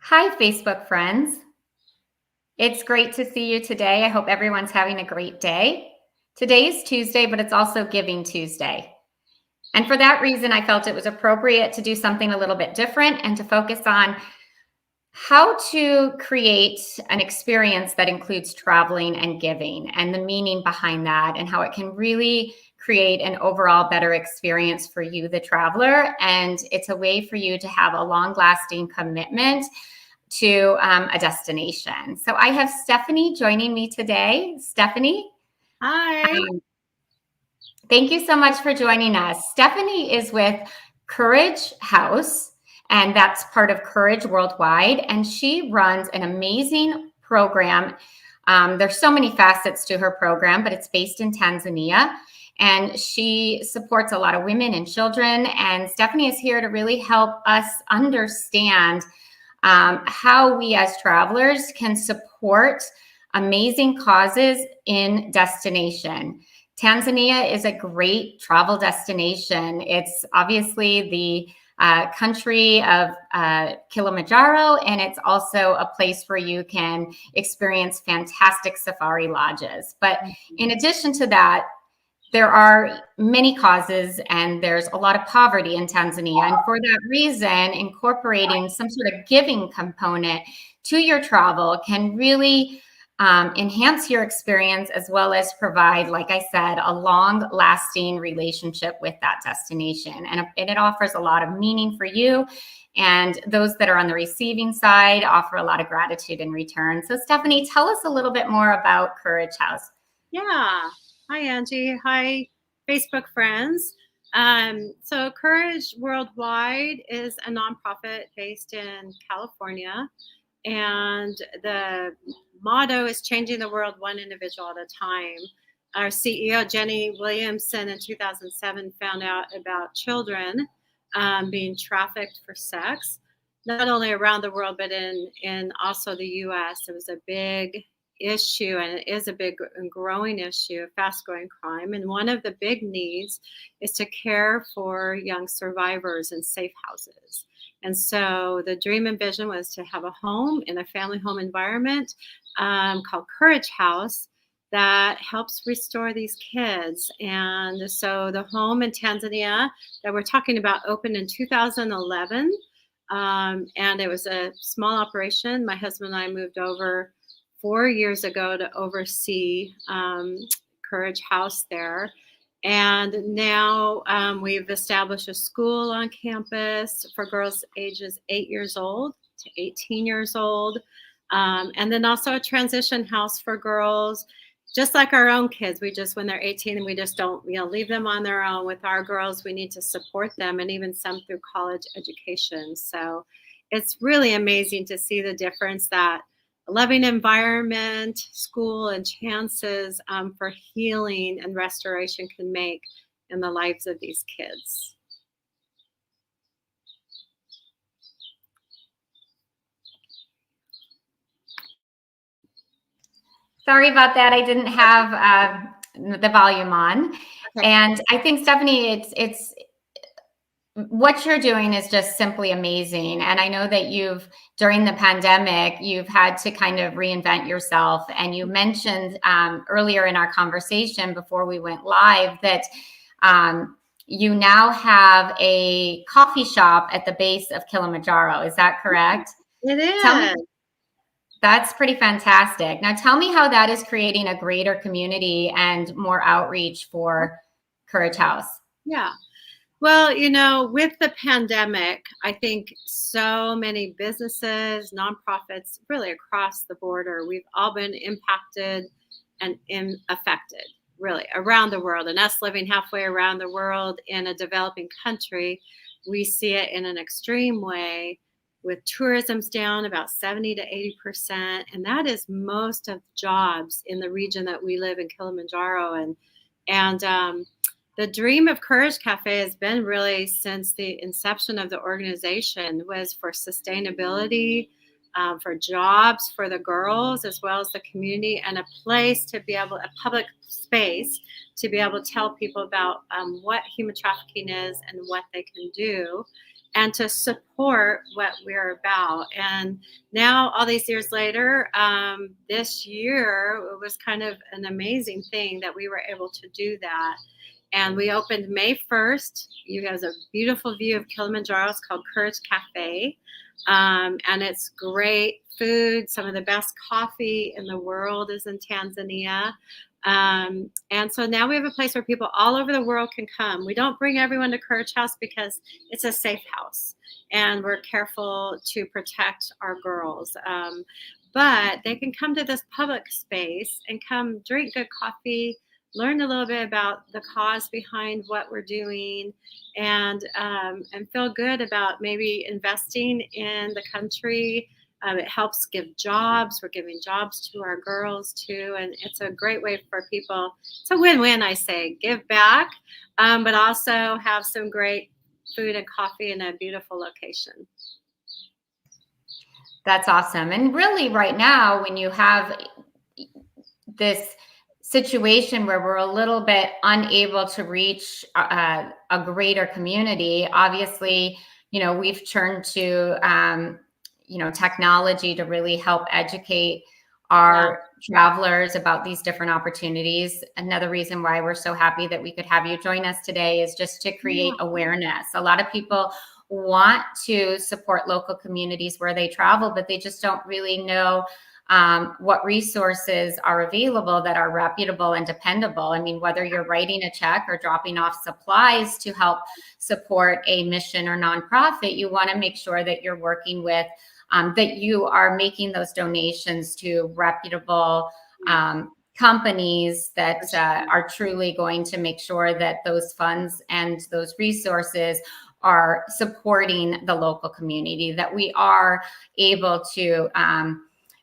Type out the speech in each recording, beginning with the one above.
Hi, Facebook friends. It's great to see you today. I hope everyone's having a great day. Today is Tuesday, but it's also Giving Tuesday. And for that reason, I felt it was appropriate to do something a little bit different and to focus on how to create an experience that includes traveling and giving and the meaning behind that and how it can really create an overall better experience for you, the traveler. And it's a way for you to have a long lasting commitment to a destination. So I have Stephanie joining me today. Stephanie, Hi. thank you so much for joining us. Stephanie is with Courage House, and that's part of Courage Worldwide, and she runs an amazing program. There's so many facets to her program, but it's based in Tanzania, and she supports a lot of women and children. And Stephanie is here to really help us understand how we as travelers can support amazing causes in destination. Tanzania is a great travel destination. It's obviously the country of Kilimanjaro, and it's also a place where you can experience fantastic safari lodges. But in addition to that, there are many causes and there's a lot of poverty in Tanzania. And for that reason, incorporating some sort of giving component to your travel can really enhance your experience, as well as provide, like I said, a long lasting relationship with that destination. And it offers a lot of meaning for you. And those that are on the receiving side offer a lot of gratitude in return. So Stephanie, tell us a little bit more about Courage House. Yeah. Hi, Angie. Hi, Facebook friends. So Courage Worldwide is a nonprofit based in California. And the motto is changing the world one individual at a time. Our CEO, Jenny Williamson, in 2007 found out about children being trafficked for sex, not only around the world, but in also the U.S. It was a big issue, and it is a big and growing issue, a fast-growing crime. And one of the big needs is to care for young survivors in safe houses. And so the dream and vision was to have a home in a family home environment called Courage House that helps restore these kids. And so the home in Tanzania that we're talking about opened in 2011. And it was a small operation. My husband and I moved over 4 years ago to oversee Courage House there. And now we've established a school on campus for girls ages 8 years old to 18 years old. And then also a transition house for girls, just like our own kids. When they're 18, we just don't, leave them on their own. With our girls, we need to support them, and even some through college education. So it's really amazing to see the difference that a loving environment, school, and chances for healing and restoration can make in the lives of these kids. Sorry about that. I didn't have the volume on. Okay. And I think, Stephanie, it's what you're doing is just simply amazing. And I know that during the pandemic, you've had to kind of reinvent yourself. And you mentioned earlier in our conversation before we went live that you now have a coffee shop at the base of Kilimanjaro. Is that correct? It is. That's pretty fantastic. Now tell me how that is creating a greater community and more outreach for Courage House. Yeah. Well, with the pandemic, I think so many businesses, nonprofits, really across the border, we've all been impacted and affected, really, around the world. And us living halfway around the world in a developing country, we see it in an extreme way, with tourism's down about 70 to 80%. And that is most of jobs in the region that we live in, Kilimanjaro. And the dream of Courage Cafe has been really since the inception of the organization was for sustainability, for jobs for the girls, as well as the community, and a place to be able, a public space to be able to tell people about what human trafficking is and what they can do. and to support what we're about. And now, all these years later, this year, it was kind of an amazing thing that we were able to do that. And we opened May 1st. You guys have a beautiful view of Kilimanjaro. It's called Courage Cafe. And it's great food. Some of the best coffee in the world is in Tanzania. And so now we have a place where people all over the world can come. We don't bring everyone to Courage House because it's a safe house and we're careful to protect our girls. But they can come to this public space and come drink good coffee, learn a little bit about the cause behind what we're doing, and feel good about maybe investing in the country. It helps give jobs. We're giving jobs to our girls too, and it's a great way for people. It's a win-win, I say. Give back, but also have some great food and coffee in a beautiful location. That's awesome. And really, right now, when you have this situation where we're a little bit unable to reach a greater community, obviously, we've turned to technology to really help educate our travelers about these different opportunities. Another reason why we're so happy that we could have you join us today is just to create awareness. A lot of people want to support local communities where they travel, but they just don't really know what resources are available that are reputable and dependable. I mean, whether you're writing a check or dropping off supplies to help support a mission or nonprofit, you want to make sure that you're working with, that you are making those donations to reputable companies that are truly going to make sure that those funds and those resources are supporting the local community, that we are able to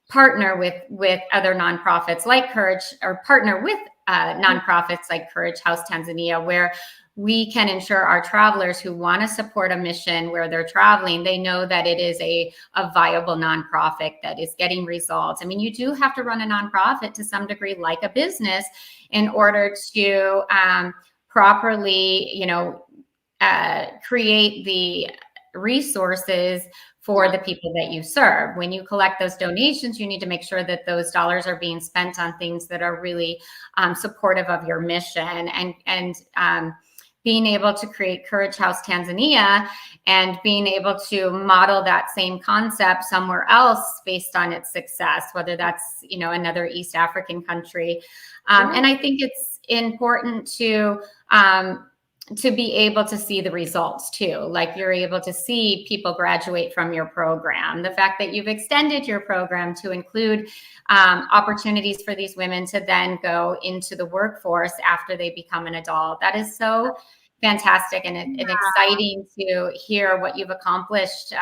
partner with other nonprofits like Courage, or partner with nonprofits like Courage House Tanzania, where we can ensure our travelers who want to support a mission where they're traveling, they know that it is a viable nonprofit that is getting results. I mean, you do have to run a nonprofit to some degree like a business in order to properly, create the resources for the people that you serve. When you collect those donations, you need to make sure that those dollars are being spent on things that are really supportive of your mission, and being able to create Courage House Tanzania and being able to model that same concept somewhere else based on its success, whether that's, another East African country. And I think it's important to be able to see the results too. Like, you're able to see people graduate from your program. The fact that you've extended your program to include opportunities for these women to then go into the workforce after they become an adult. That is so fantastic and exciting to hear what you've accomplished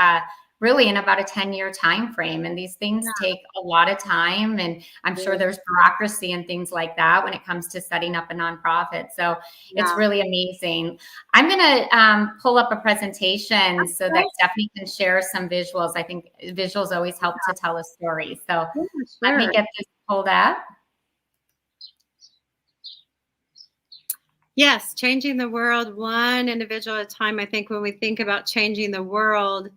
really in about a 10-year time frame. And these things take a lot of time. And I'm sure there's bureaucracy and things like that when it comes to setting up a nonprofit. So it's really amazing. I'm going to pull up a presentation so that Stephanie can share some visuals. I think visuals always help to tell a story. So let me get this pulled up. Yes, changing the world one individual at a time. I think when we think about changing the world,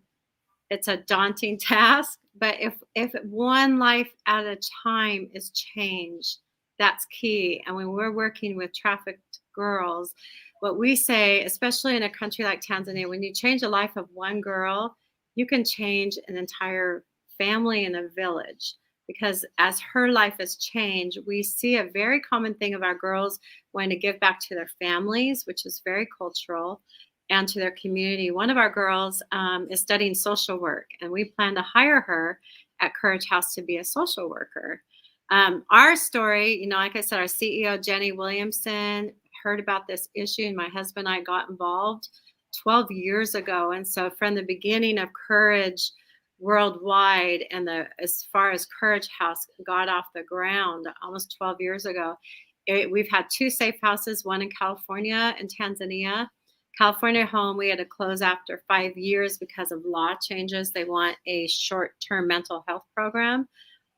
it's a daunting task, but if one life at a time is changed, that's key. And when we're working with trafficked girls, what we say, especially in a country like Tanzania, when you change the life of one girl, you can change an entire family and a village. Because as her life has changed, we see a very common thing of our girls wanting to give back to their families, which is very cultural, and to their community. One of our girls is studying social work, and we plan to hire her at Courage House to be a social worker. Our story, like I said, our CEO, Jenny Williamson, heard about this issue, and my husband and I got involved 12 years ago. And so from the beginning of Courage Worldwide, and as far as Courage House got off the ground almost 12 years ago, we've had two safe houses, one in California and Tanzania. California home, we had to close after 5 years because of law changes. They want a short-term mental health program.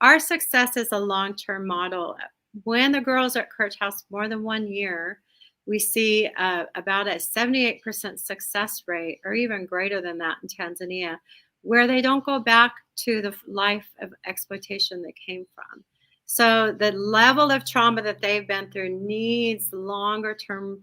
Our success is a long-term model. When the girls are at Courage House more than 1 year, we see about a 78% success rate, or even greater than that in Tanzania, where they don't go back to the life of exploitation they came from. So the level of trauma that they've been through needs longer term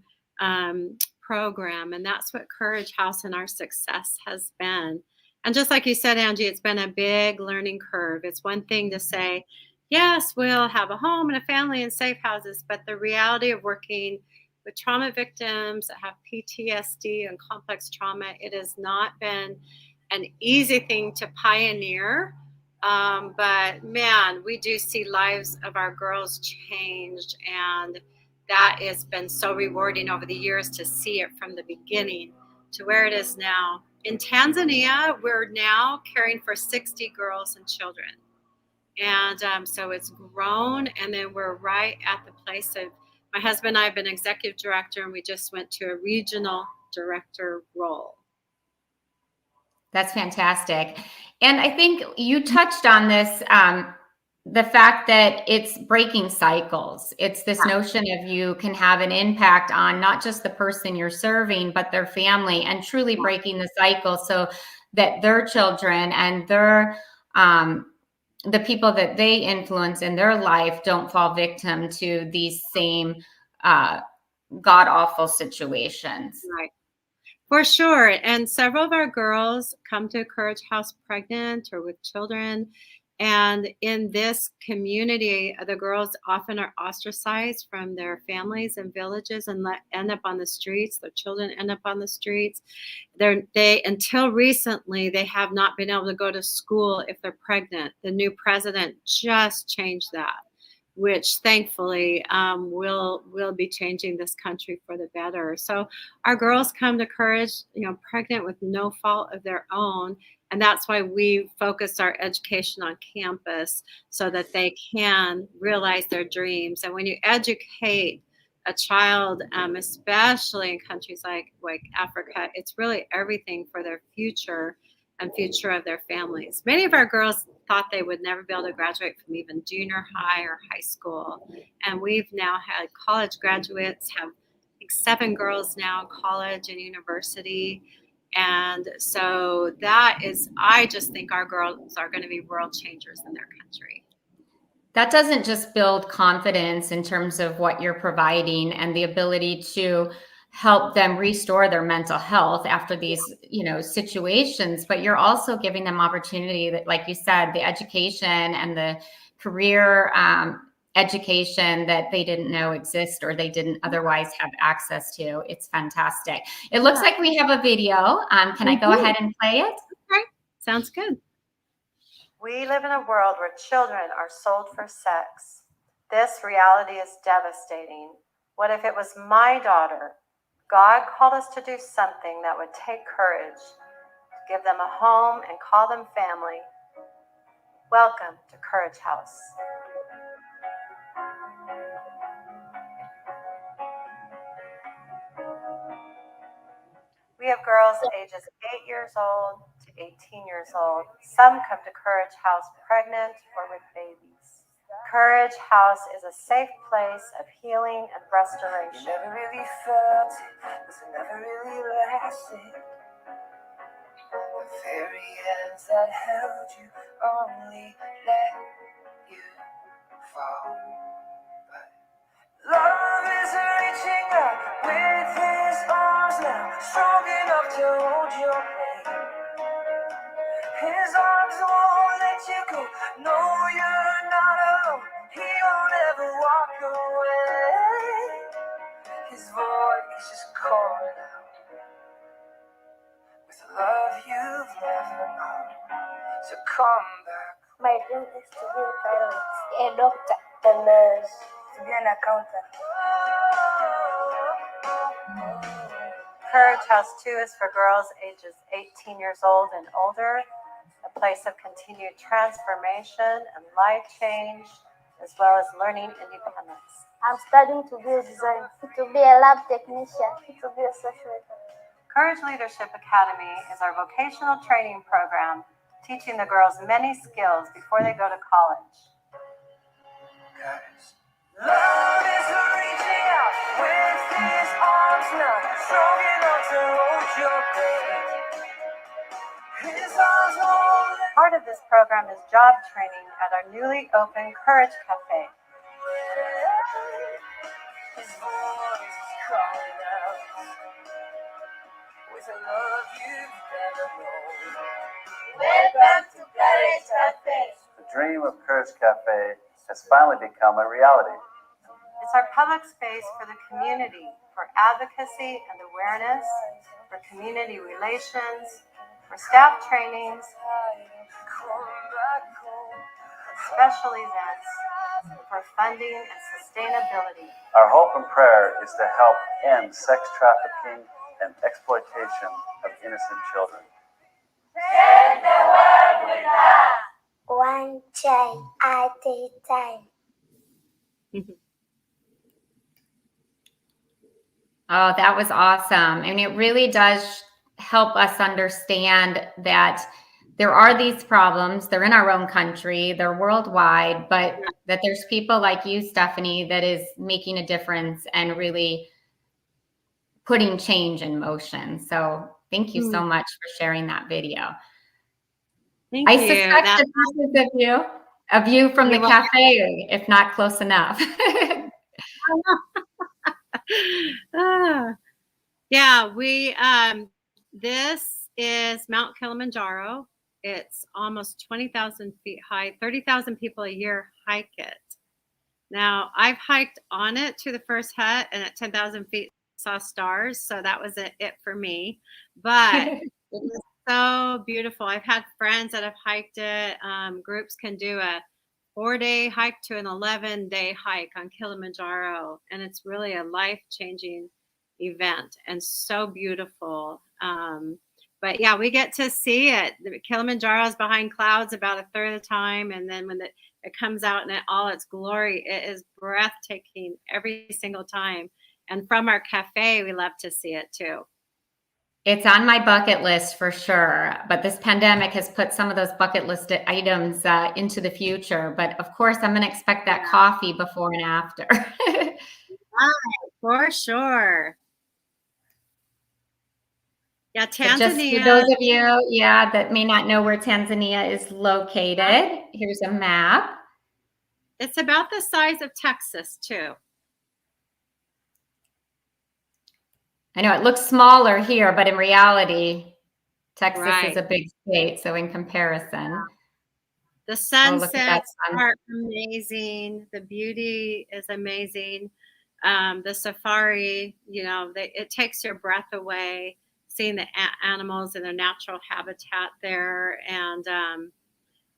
program. And that's what Courage House and our success has been. And just like you said, Angie, it's been a big learning curve. It's one thing to say, yes, we'll have a home and a family and safe houses, but the reality of working with trauma victims that have PTSD and complex trauma, it has not been an easy thing to pioneer. But man, we do see lives of our girls changed, and that has been so rewarding over the years to see it from the beginning to where it is now. In Tanzania, we're now caring for 60 girls and children. And so it's grown, and then we're right at the place of, my husband and I have been executive director, and we just went to a regional director role. That's fantastic. And I think you touched on this, the fact that it's breaking cycles. It's this notion of you can have an impact on not just the person you're serving, but their family, and truly breaking the cycle so that their children and their the people that they influence in their life don't fall victim to these same god-awful situations. Right. For sure. And several of our girls come to Courage House pregnant or with children. And in this community, the girls often are ostracized from their families and villages and end up on the streets. Their children end up on the streets. They until recently, they have not been able to go to school if they're pregnant. The new president just changed that, which thankfully will be changing this country for the better. So our girls come to Courage, pregnant with no fault of their own. And that's why we focus our education on campus so that they can realize their dreams. And when you educate a child, especially in countries like Africa, it's really everything for their future and future of their families. Many of our girls thought they would never be able to graduate from even junior high or high school. And we've now had college graduates, have I think 7 girls now in college and university. And so I just think our girls are going to be world changers in their country. That doesn't just build confidence in terms of what you're providing and the ability to help them restore their mental health after these, situations, but you're also giving them opportunity that, like you said, the education and the career education that they didn't know exist or they didn't otherwise have access to. It's fantastic. It looks like we have a video. Can I go ahead and play it? Okay. Sounds good. We live in a world where children are sold for sex. This reality is devastating. What if it was my daughter? God called us to do something that would take courage, to give them a home and call them family. Welcome to Courage House. We have girls ages 8 years old to 18 years old. Some come to Courage House pregnant or with babies. Courage House is a safe place of healing and restoration. You never really felt it, cause it never really lasted. The very hands that held you only let you fall. But love is reaching out with his arms now, strong enough to hold your pain. His arms won't let you go. No, you're not alone. He won't ever walk away. His voice is calling out with a love you've never known. So come back. My dream is to be a pilot, a doctor, a nurse, to be an accountant. Courage House 2 is for girls ages 18 years old and older, a place of continued transformation and life change, as well as learning independence. I'm studying to be a designer, to be a lab technician, to be a social worker. Courage Leadership Academy is our vocational training program, teaching the girls many skills before they go to college. Guys, love is reaching out with his he's not strong enough to hold your pain. His arms won't let Part of this program is job training at our newly opened Courage Cafe. his voice is calling out with a love you've never known. Welcome to Courage Cafe. The dream of Courage Cafe has finally become a reality. It's our public space for the community, for advocacy and awareness, for community relations, for staff trainings, Come back home. special events, for funding and sustainability. Our hope and prayer is to help end sex trafficking and exploitation of innocent children. One child at a time. Oh, that was awesome. And it really does help us understand that there are these problems. They're in our own country, they're worldwide, but that there's people like you, Stephanie, that is making a difference and really putting change in motion. So thank you so much for sharing that video. Thank I you. suspect that this is a view from the cafe, if not close enough. Yeah, this is Mount Kilimanjaro. It's almost 20,000 feet high. 30,000 people a year hike it. Now, I've hiked on it to the first hut, and at 10,000 feet saw stars, so that was it for me. But it was so beautiful. I've had friends that have hiked it. Groups can do a 4-day hike to an 11-day hike on Kilimanjaro, and it's really a life-changing event and so beautiful. But yeah, we get to see it. The Kilimanjaro is behind clouds about a third of the time, and then when it comes out in all its glory, it is breathtaking every single time. And from our cafe, we love to see it too. It's on my bucket list for sure, but this pandemic has put some of those bucket list items into the future. But of course, I'm going to expect that coffee before and after. For sure. Yeah, Tanzania. Just for those of you, that may not know where Tanzania is located, here's a map. It's about the size of Texas too. I know it looks smaller here, but in reality, Texas is a big state. So in comparison, the sunsets are amazing. The beauty is amazing. The safari, it takes your breath away, seeing the animals in their natural habitat there. And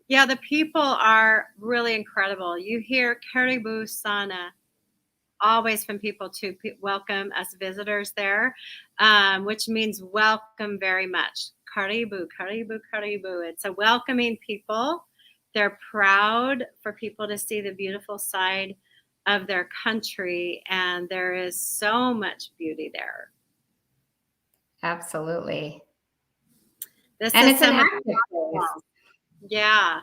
the people are really incredible. You hear Karibu Sana always from people to welcome us visitors there, which means welcome very much. Karibu, karibu, karibu. It's a welcoming people. They're proud for people to see the beautiful side of their country, and there is so much beauty there. Absolutely. And it's an active place. Yeah.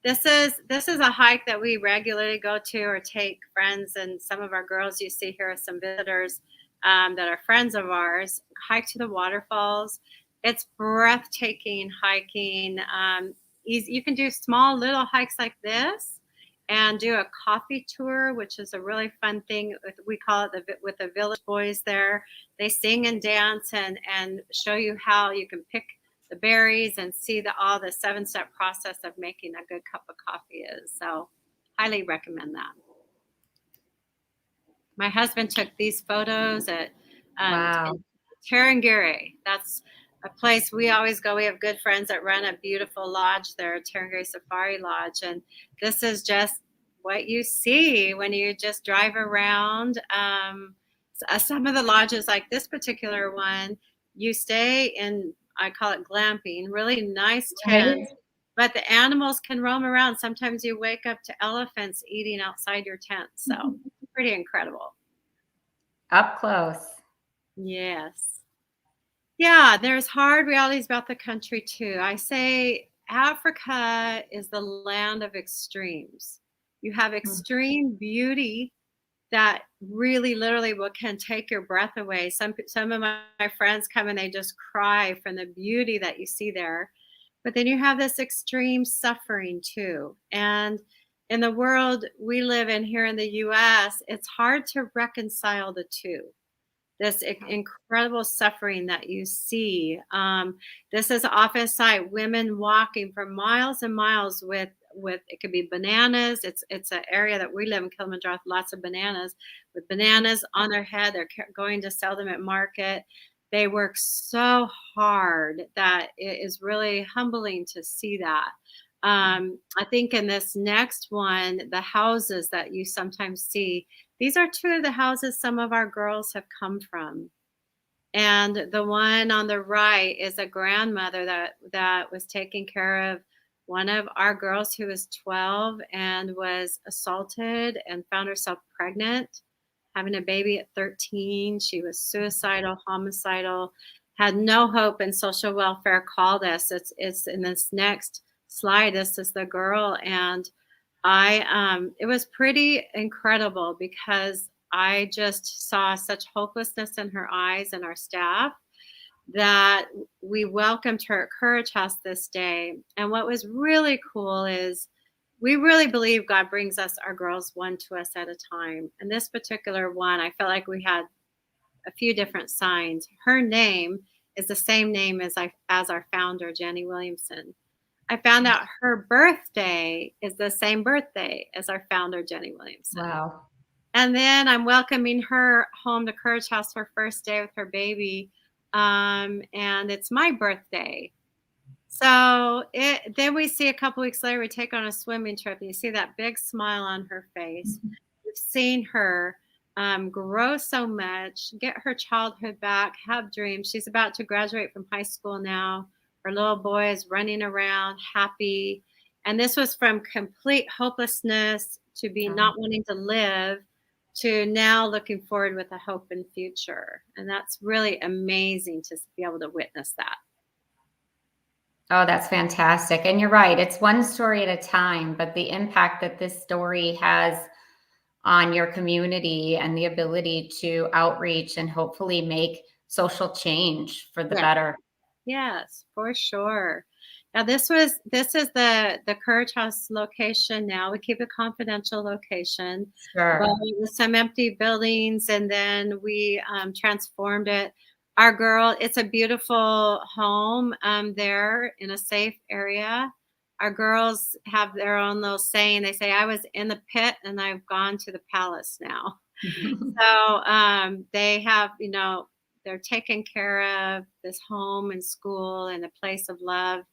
This is a hike that we regularly go to or take friends, and some of our girls you see here are some visitors that are friends of ours, hike to the waterfalls. It's breathtaking hiking. You can do small little hikes like this and do a coffee tour, which is a really fun thing. We call it with the village boys there. They sing and dance and show you how you can pick the berries and see all the 7-step process of making a good cup of coffee is. So highly recommend that. My husband took these photos at Tarangire. That's a place we always go. We have good friends that run a beautiful lodge there, Tarangire Safari Lodge. And this is just what you see when you just drive around. Some of the lodges, like this particular one, you stay in, I call it glamping, really nice tents, but the animals can roam around. Sometimes you wake up to elephants eating outside your tent. So pretty incredible. Up close. Yes. Yeah, there's hard realities about the country too. I say Africa is the land of extremes. You have extreme beauty that really literally can take your breath away. Some of my friends come and they just cry from the beauty that you see there. But then you have this extreme suffering too. And in the world we live in here in the US, it's hard to reconcile the two. This incredible suffering that you see. This is often a sight, women walking for miles and miles with it could be bananas. It's an area that we live in, Kilimanjaro, lots of bananas, with bananas on their head. They're going to sell them at market. They work so hard that it is really humbling to see that. I think in this next one, the houses that you sometimes see, these are two of the houses some of our girls have come from. And the one on the right is a grandmother that was taking care of one of our girls who was 12 and was assaulted and found herself pregnant, having a baby at 13. She was suicidal, homicidal, had no hope, and social welfare called us. It's in this next slide. This is the girl, and it was pretty incredible because I just saw such hopelessness in her eyes, and our staff, that we welcomed her at Courage House this day. And what was really cool is we really believe God brings us our girls one to us at a time. And this particular one, I felt like we had a few different signs. Her name is the same name as our founder, Jenny Williamson. I found out her birthday is the same birthday as our founder, Jenny Williamson. Wow. And then I'm welcoming her home to Courage House for her first day with her baby. And it's my birthday. So then we see a couple weeks later, we take on a swimming trip, and you see that big smile on her face. We've seen her grow so much, get her childhood back, have dreams. She's about to graduate from high school now. Her little boy is running around, happy. And this was from complete hopelessness to be not wanting to live, to now looking forward with a hope and future. And that's really amazing to be able to witness that. Oh, that's fantastic. And you're right. It's one story at a time, but the impact that this story has on your community and the ability to outreach and hopefully make social change for the better. Yes, for sure. Now this is the Courage House location. Now we keep a confidential location. Sure. But with some empty buildings, and then we transformed it. Our girl, it's a beautiful home there in a safe area. Our girls have their own little saying. They say, "I was in the pit and I've gone to the palace now." So they have, they're taken care of, this home and school and a place of love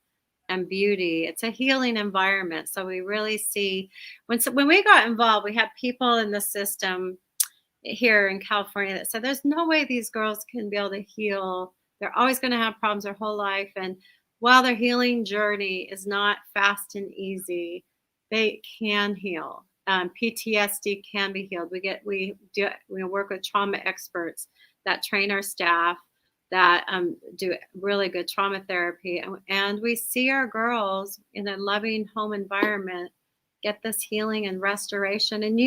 and beauty. It's a healing environment. So we really see when we got involved, we had people in the system here in California that said, there's no way these girls can be able to heal. They're always going to have problems their whole life. And while their healing journey is not fast and easy, they can heal. PTSD can be healed. We work with trauma experts that train our staff, that do really good trauma therapy. And we see our girls in a loving home environment get this healing and restoration. And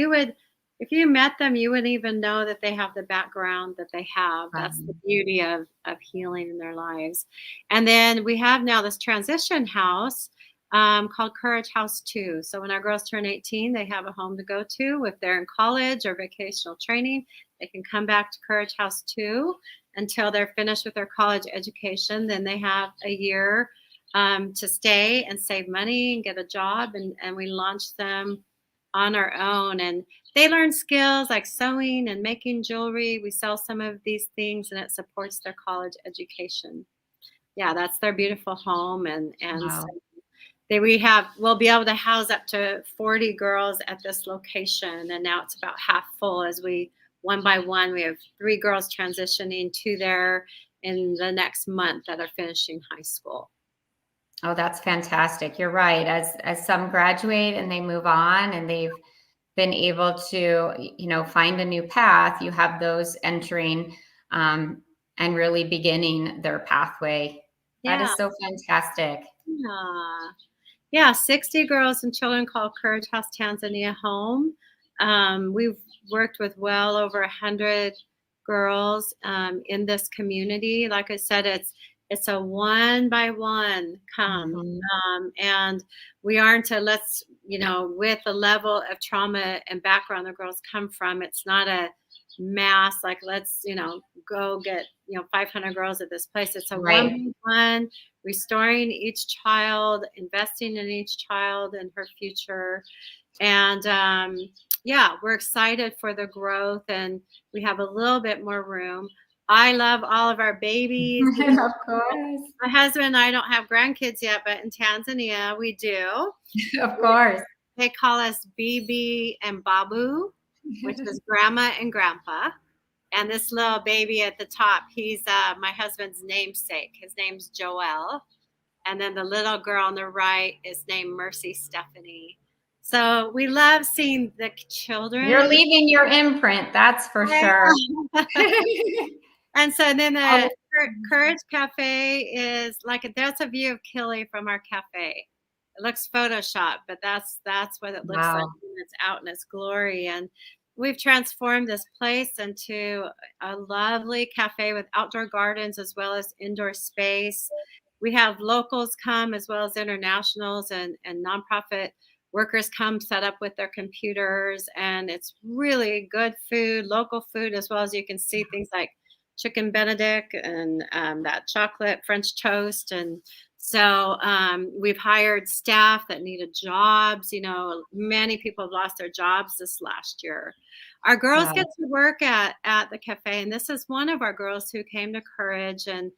if you met them, you wouldn't even know that they have the background that they have. That's the beauty of healing in their lives. And then we have now this transition house called Courage House 2. So when our girls turn 18, they have a home to go to. If they're in college or vocational training, they can come back to Courage House 2 until they're finished with their college education. Then they have a year to stay and save money and get a job. And we launch them on our own. And they learn skills like sewing and making jewelry. We sell some of these things, and it supports their college education. Yeah, that's their beautiful home. And Wow. so we'll be able to house up to 40 girls at this location. And now it's about half full as one by one, we have 3 girls transitioning to there in the next month that are finishing high school. Oh, that's fantastic. You're right. As some graduate and they move on and they've been able to, find a new path, you have those entering and really beginning their pathway. Yeah. That is so fantastic. Yeah. 60 girls and children call Courage House Tanzania home. We've worked with well over 100 girls in this community. Like I said, it's a one by one come, and we aren't with the level of trauma and background the girls come from. It's not a mass like let's go get 500 girls at this place. It's a Right. one by one, restoring each child, investing in each child and her future, and we're excited for the growth, and we have a little bit more room. I love all of our babies. Of course. My husband and I don't have grandkids yet, but in Tanzania we do. Of course. They call us Bibi and Babu, which is grandma and grandpa. And this little baby at the top, he's my husband's namesake. His name's Joel. And then the little girl on the right is named Mercy Stephanie. So we love seeing the children. You're leaving your imprint, that's for sure. And so then the Courage Cafe is that's a view of Kili from our cafe. It looks Photoshopped, but that's what it looks like when it's out in its glory. And we've transformed this place into a lovely cafe with outdoor gardens as well as indoor space. We have locals come as well as internationals and nonprofit workers come set up with their computers, and it's really good food, local food, as well as you can see things like chicken Benedict and that chocolate French toast. And so we've hired staff that needed jobs. Many people have lost their jobs this last year. Our girls get to work at the cafe, and this is one of our girls who came to Courage and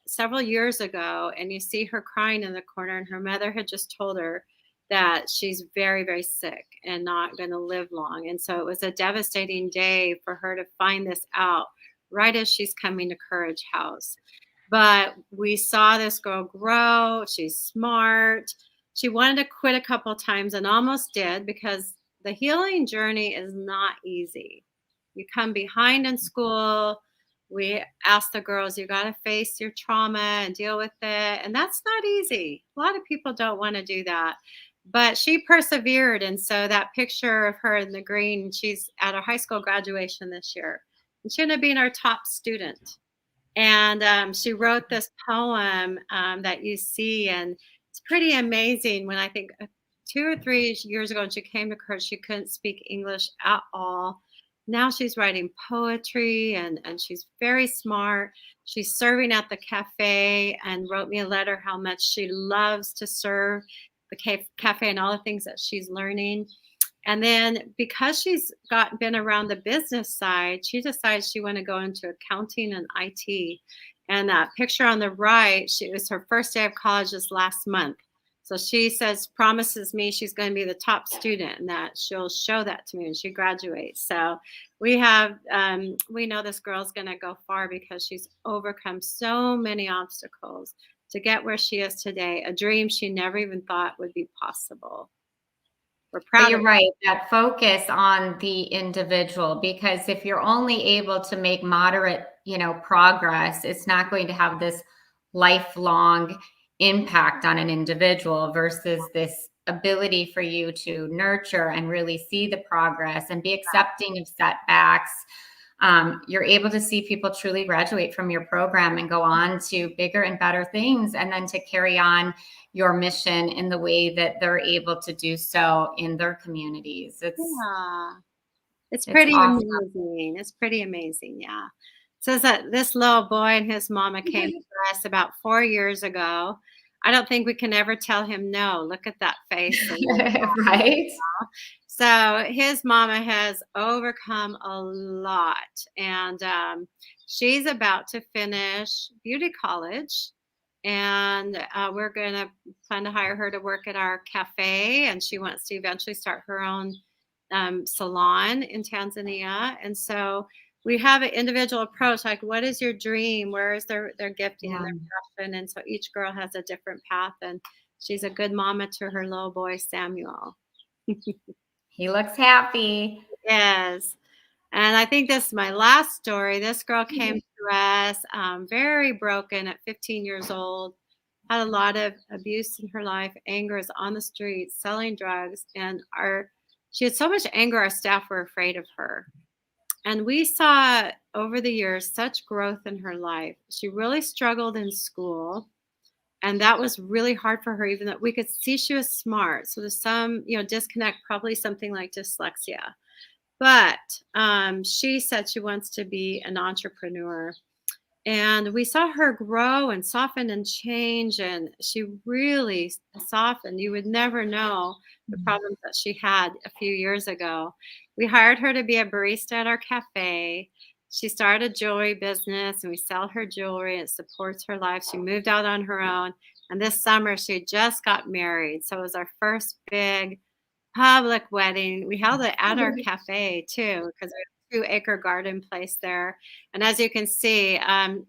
several years ago, and you see her crying in the corner, and her mother had just told her that she's very, very sick and not going to live long. And so it was a devastating day for her to find this out right as she's coming to Courage House. But we saw this girl grow. She's smart. She wanted to quit a couple times and almost did, because the healing journey is not easy. You come behind in school. We ask the girls, you got to face your trauma and deal with it. And that's not easy. A lot of people don't want to do that. But she persevered. And so that picture of her in the green, she's at her high school graduation this year. And she ended up being our top student. And she wrote this poem that you see. And it's pretty amazing. When I think 2 or 3 years ago, when she came to Courage, she couldn't speak English at all. Now she's writing poetry, and she's very smart. She's serving at the cafe and wrote me a letter how much she loves to serve the cafe and all the things that she's learning. And then because she's been around the business side, she decided she wanted to go into accounting and IT. And that picture on the right, it was her first day of college this last month. So she promises me she's going to be the top student, and that she'll show that to me when she graduates. So we know this girl's going to go far because she's overcome so many obstacles to get where she is today, a dream she never even thought would be possible. We're proud. But you're right, that focus on the individual, because if you're only able to make moderate, progress, it's not going to have this lifelong impact on an individual versus this ability for you to nurture and really see the progress and be accepting of setbacks. You're able to see people truly graduate from your program and go on to bigger and better things, and then to carry on your mission in the way that they're able to do so in their communities. It's pretty awesome. Amazing. It's pretty amazing. Yeah. Says that this little boy and his mama came to us about 4 years ago. I don't think we can ever tell him no. Look at that face. Right. So his mama has overcome a lot, and she's about to finish beauty college, and we're going to plan to hire her to work at our cafe, and she wants to eventually start her own salon in Tanzania. And so we have an individual approach, like, what is your dream? Where is their gifting and their passion? And so each girl has a different path, and she's a good mama to her little boy, Samuel. He looks happy. Yes. And I think this is my last story. This girl came to us very broken at 15 years old, had a lot of abuse in her life, anger, is on the streets, selling drugs. And she had so much anger, our staff were afraid of her. And we saw over the years such growth in her life. She really struggled in school. And that was really hard for her, even though we could see she was smart. So there's some, disconnect, probably something like dyslexia. But she said she wants to be an entrepreneur. And we saw her grow and soften and change. And she really softened. You would never know the problems that she had a few years ago. We hired her to be a barista at our cafe. She started a jewelry business and we sell her jewelry. It supports her life. She moved out on her own. And this summer she just got married. So it was our first big public wedding. We held it at our cafe too, because we have a 2-acre garden place there. And as you can see,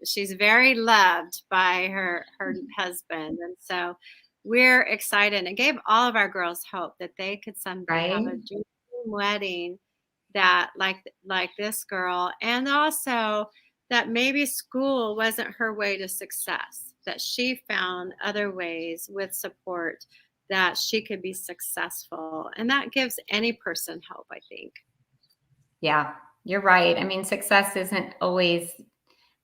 she's very loved by her husband. And so we're excited. And it gave all of our girls hope that they could someday have a Right? dream wedding that like this girl, and also that maybe school wasn't her way to success, that she found other ways with support that she could be successful. And that gives any person hope, I think. Yeah, you're right. I mean, success isn't always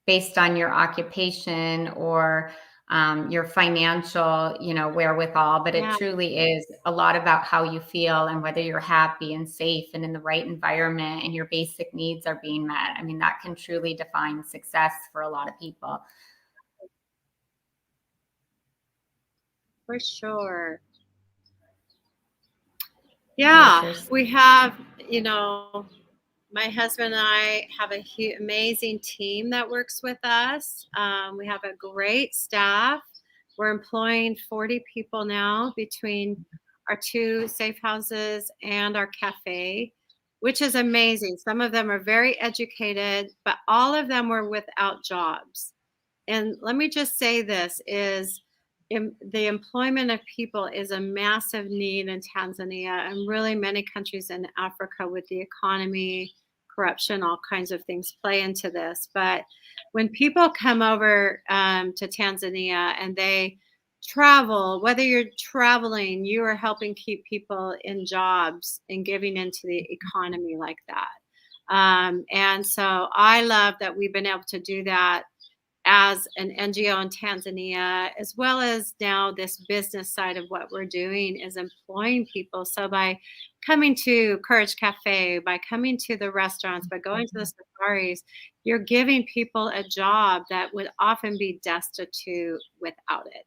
based on your occupation or your financial, wherewithal, but it Yeah, truly is a lot about how you feel and whether you're happy and safe and in the right environment and your basic needs are being met. I mean, that can truly define success for a lot of people. for sure. Yes, Yeah, there's we have, my husband and I have a amazing team that works with us. We have a great staff. We're employing 40 people now between our 2 safe houses and our cafe, which is amazing. Some of them are very educated, but all of them were without jobs. And let me just say this is the employment of people is a massive need in Tanzania and really many countries in Africa with the economy, corruption, all kinds of things play into this. But when people come over to Tanzania and they travel, whether you're traveling, you are helping keep people in jobs and giving into the economy like that. And so I love that we've been able to do that as an NGO in Tanzania, as well as now this business side of what we're doing is employing people. So by coming to Courage Cafe, by coming to the restaurants, by going to the safaris, you're giving people a job that would often be destitute without it.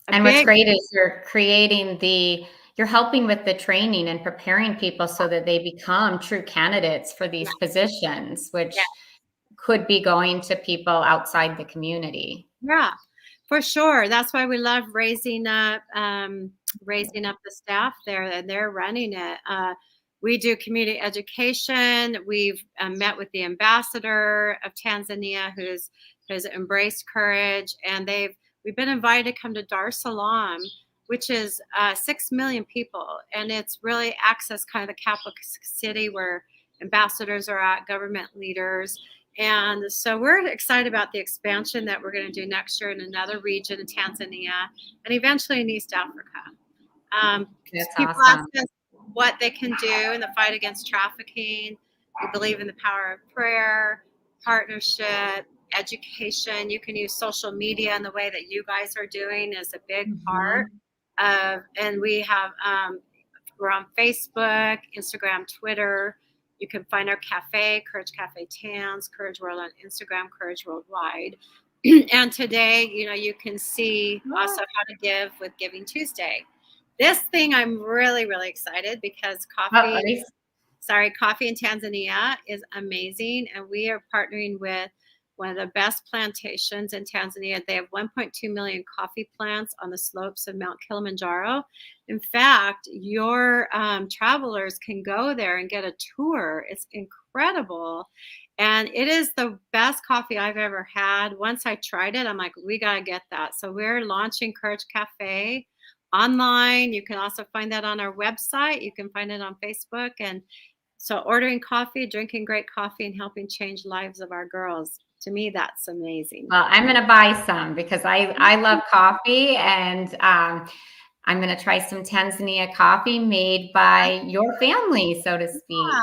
and what's great is you're helping with the training and preparing people so that they become true candidates for these positions, which could be going to people outside the community. Yeah, for sure. That's why we love raising up the staff there, and they're running it. We do community education. We've met with the ambassador of Tanzania, who's embraced courage, and we've been invited to come to Dar es Salaam, which is 6 million people, and it's really access kind of the capital city where ambassadors are at, government leaders. And so we're excited about the expansion that we're going to do next year in another region in Tanzania and eventually in East Africa. That's People awesome. ask us what they can do in the fight against trafficking. We believe in the power of prayer, partnership, education. You can use social media in the way that you guys are doing is a big part of, and we have, we're on Facebook, Instagram, Twitter. You can find our cafe, Courage Cafe Tans, Courage World on Instagram, Courage Worldwide. And today, you can see also how to give with Giving Tuesday. This thing I'm really, really excited because coffee in Tanzania is amazing. And we are partnering with one of the best plantations in Tanzania. They have 1.2 million coffee plants on the slopes of Mount Kilimanjaro. In fact, your travelers can go there and get a tour. It's incredible. And it is the best coffee I've ever had. Once I tried it, I'm like, we got to get that. So we're launching Courage Cafe online. You can also find that on our website. You can find it on Facebook. And so ordering coffee, drinking great coffee, and helping change lives of our girls. To me, that's amazing. Well, I'm going to buy some because I love coffee, and I'm going to try some Tanzania coffee made by your family, so to speak.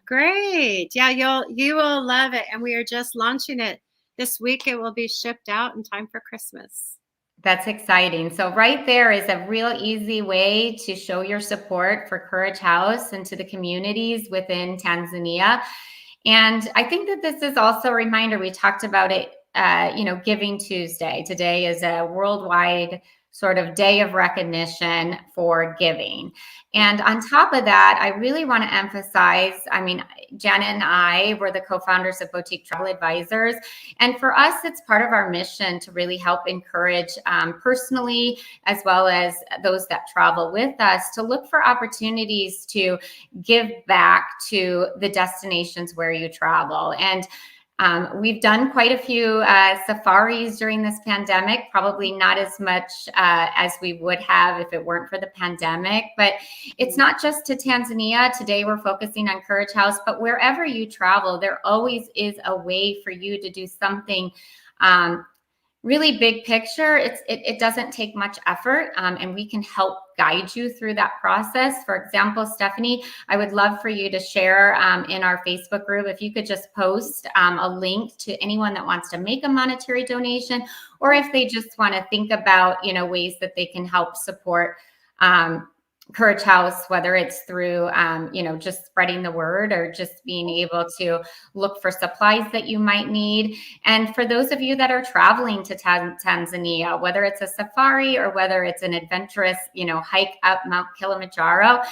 Great. Yeah, you will love it. And we are just launching it this week. It will be shipped out in time for Christmas. That's exciting. So right there is a real easy way to show your support for Courage House and to the communities within Tanzania. And I think that this is also a reminder. We talked about it, Giving Tuesday. Today is a worldwide sort of day of recognition for giving. And on top of that, I really want to emphasize, Janet and I were the co-founders of Boutique Travel Advisors. And for us, it's part of our mission to really help encourage personally, as well as those that travel with us, to look for opportunities to give back to the destinations where you travel. And we've done quite a few safaris during this pandemic, probably not as much as we would have if it weren't for the pandemic. But it's not just to Tanzania. Today, we're focusing on Courage House, but wherever you travel, there always is a way for you to do something really big picture. It doesn't take much effort, and we can help guide you through that process. For example, Stephanie, I would love for you to share in our Facebook group, if you could just post a link to anyone that wants to make a monetary donation, or if they just want to think about, ways that they can help support Courage House, whether it's through, just spreading the word or just being able to look for supplies that you might need. And for those of you that are traveling to Tanzania, whether it's a safari or whether it's an adventurous, hike up Mount Kilimanjaro,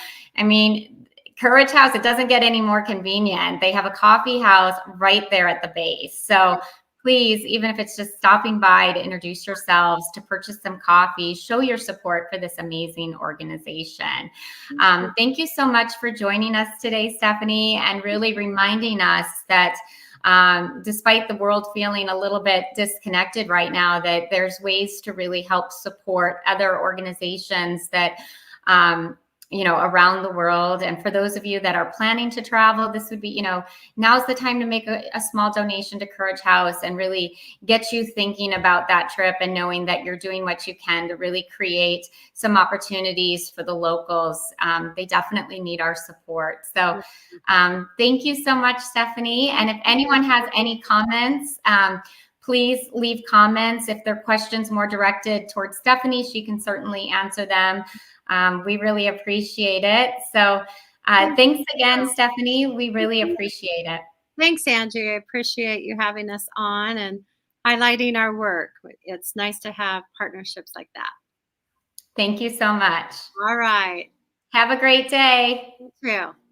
Courage House, it doesn't get any more convenient. They have a coffee house right there at the base. So please, even if it's just stopping by to introduce yourselves, to purchase some coffee, show your support for this amazing organization. Thank you so much for joining us today, Stephanie, and really reminding us that despite the world feeling a little bit disconnected right now, that there's ways to really help support other organizations that around the world. And for those of you that are planning to travel, this would be, now's the time to make a small donation to Courage House and really get you thinking about that trip and knowing that you're doing what you can to really create some opportunities for the locals. They definitely need our support. So thank you so much, Stephanie. And if anyone has any comments, please leave comments. If they're questions more directed towards Stephanie, she can certainly answer them. We really appreciate it. So thanks again, Stephanie. We really appreciate it. Thanks, Angie. I appreciate you having us on and highlighting our work. It's nice to have partnerships like that. Thank you so much. All right. Have a great day. You too.